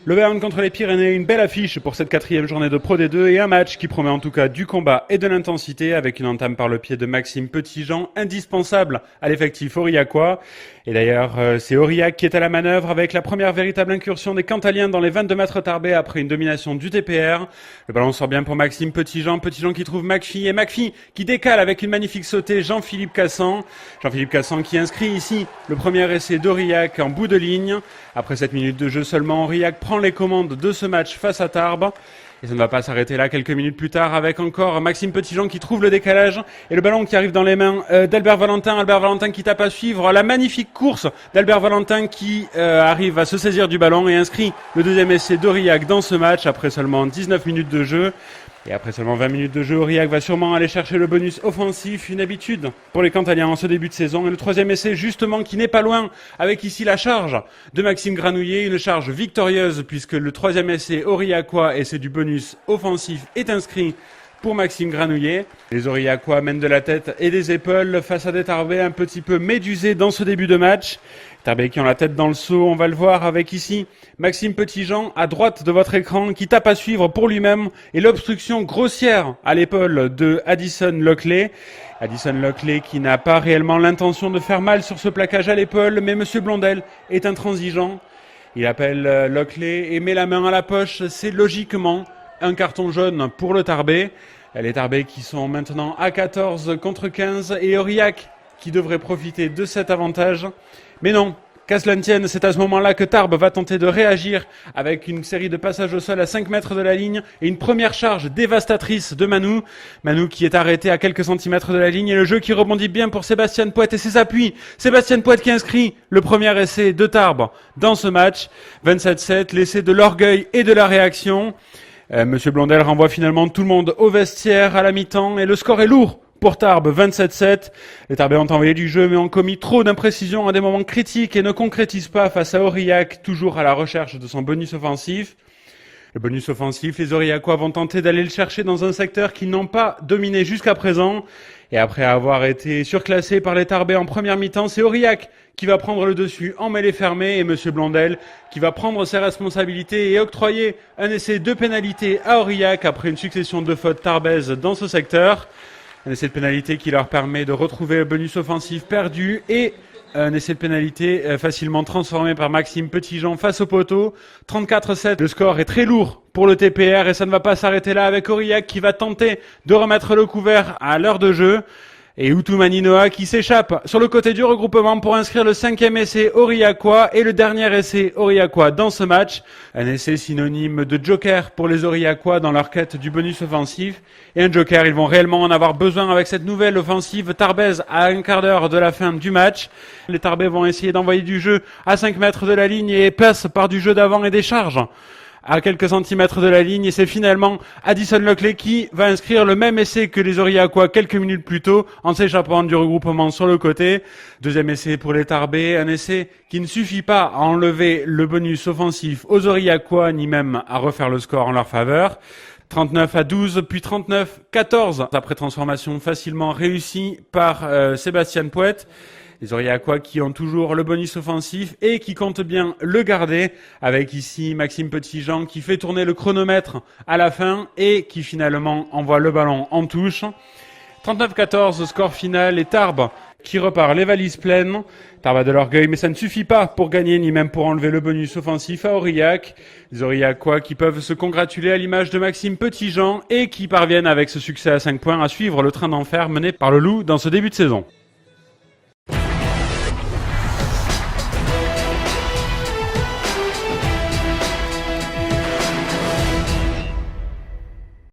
Le Béarn contre les Pyrénées, une belle affiche pour cette 4e journée de Pro D2 et un match qui promet en tout cas du combat et de l'intensité avec une entame par le pied de Maxime Petitjean, indispensable à l'effectif aurillacois. Et d'ailleurs, c'est Aurillac qui est à la manœuvre avec la première véritable incursion des Cantaliens dans les 22 mètres tarbés après une domination du TPR. Le ballon sort bien pour Maxime Petitjean, Petitjean qui trouve McPhee et McPhee qui décale avec une magnifique sautée Jean-Philippe Cassan. Jean-Philippe Cassan qui inscrit ici le premier essai d'Aurillac en bout de ligne. Après 7 minutes de jeu seulement, Aurillac prend les commandes de ce match face à Tarbes. Et ça ne va pas s'arrêter là quelques minutes plus tard avec encore Maxime Petitjean qui trouve le décalage et le ballon qui arrive dans les mains d'Albert Valentin. Albert Valentin qui tape à suivre la magnifique course d'Albert Valentin qui arrive à se saisir du ballon et inscrit le deuxième essai d'Aurillac dans ce match après seulement 19 minutes de jeu. Et après seulement 20 minutes de jeu, Aurillac va sûrement aller chercher le bonus offensif, une habitude pour les Cantaliens en ce début de saison. Et le troisième essai, justement, qui n'est pas loin, avec ici la charge de Maxime Granouillet, une charge victorieuse, puisque le troisième essai aurillacois, essai du bonus offensif, est inscrit pour Maxime Granouillet. Les Aurillacois mènent de la tête et des épaules face à des Tarbais un petit peu médusés dans ce début de match. Tarbais qui ont la tête dans le seau, on va le voir avec ici Maxime Petitjean à droite de votre écran qui tape à suivre pour lui-même et l'obstruction grossière à l'épaule de Addison Lockley. Addison Lockley qui n'a pas réellement l'intention de faire mal sur ce plaquage à l'épaule, mais Monsieur Blondel est intransigeant. Il appelle Lockley et met la main à la poche, c'est logiquement un carton jaune pour le Tarbais. Les Tarbais qui sont maintenant à 14 contre 15 et Aurillac qui devrait profiter de cet avantage. Mais non, qu'à cela ne tienne, c'est à ce moment-là que Tarbes va tenter de réagir avec une série de passages au sol à 5 mètres de la ligne et une première charge dévastatrice de Manu. Manu qui est arrêté à quelques centimètres de la ligne et le jeu qui rebondit bien pour Sébastien Poët et ses appuis. Sébastien Poët qui inscrit le premier essai de Tarbes dans ce match. 27-7, l'essai de l'orgueil et de la réaction. Monsieur Blondel renvoie finalement tout le monde au vestiaire à la mi-temps et le score est lourd. Pour Tarbes, 27-7. Les Tarbais ont envoyé du jeu mais ont commis trop d'imprécisions à des moments critiques et ne concrétisent pas face à Aurillac, toujours à la recherche de son bonus offensif. Le bonus offensif, les Aurillacois vont tenter d'aller le chercher dans un secteur qu'ils n'ont pas dominé jusqu'à présent. Et après avoir été surclassé par les Tarbais en première mi-temps, c'est Aurillac qui va prendre le dessus en mêlée fermée et Monsieur Blondel qui va prendre ses responsabilités et octroyer un essai de pénalité à Aurillac après une succession de fautes tarbaises dans ce secteur. Un essai de pénalité qui leur permet de retrouver le bonus offensif perdu et un essai de pénalité facilement transformé par Maxime Petitjean face au poteau. 34-7, le score est très lourd pour le TPR et ça ne va pas s'arrêter là avec Aurillac qui va tenter de remettre le couvert à l'heure de jeu. Et Outoumani Noah qui s'échappe sur le côté du regroupement pour inscrire le 5e essai aurillacois et le dernier essai aurillacois dans ce match. Un essai synonyme de joker pour les Aurillacois dans leur quête du bonus offensif. Et un joker, ils vont réellement en avoir besoin avec cette nouvelle offensive tarbaise à un quart d'heure de la fin du match. Les Tarbais vont essayer d'envoyer du jeu à 5 mètres de la ligne et passent par du jeu d'avant et des charges à quelques centimètres de la ligne et c'est finalement Addison Lockley qui va inscrire le même essai que les Aurillacois quelques minutes plus tôt en s'échappant du regroupement sur le côté. Deuxième essai pour les Tarbais, un essai qui ne suffit pas à enlever le bonus offensif aux Aurillacois ni même à refaire le score en leur faveur. 39-12, puis 39-14 après transformation facilement réussie par Sébastien Poët. Les Aurillacois qui ont toujours le bonus offensif et qui comptent bien le garder avec ici Maxime Petitjean qui fait tourner le chronomètre à la fin et qui finalement envoie le ballon en touche. 39-14, score final et Tarbes qui repart les valises pleines. Tarbes a de l'orgueil mais ça ne suffit pas pour gagner ni même pour enlever le bonus offensif à Aurillac. Les Aurillacois qui peuvent se congratuler à l'image de Maxime Petitjean et qui parviennent avec ce succès à 5 points à suivre le train d'enfer mené par le Loup dans ce début de saison.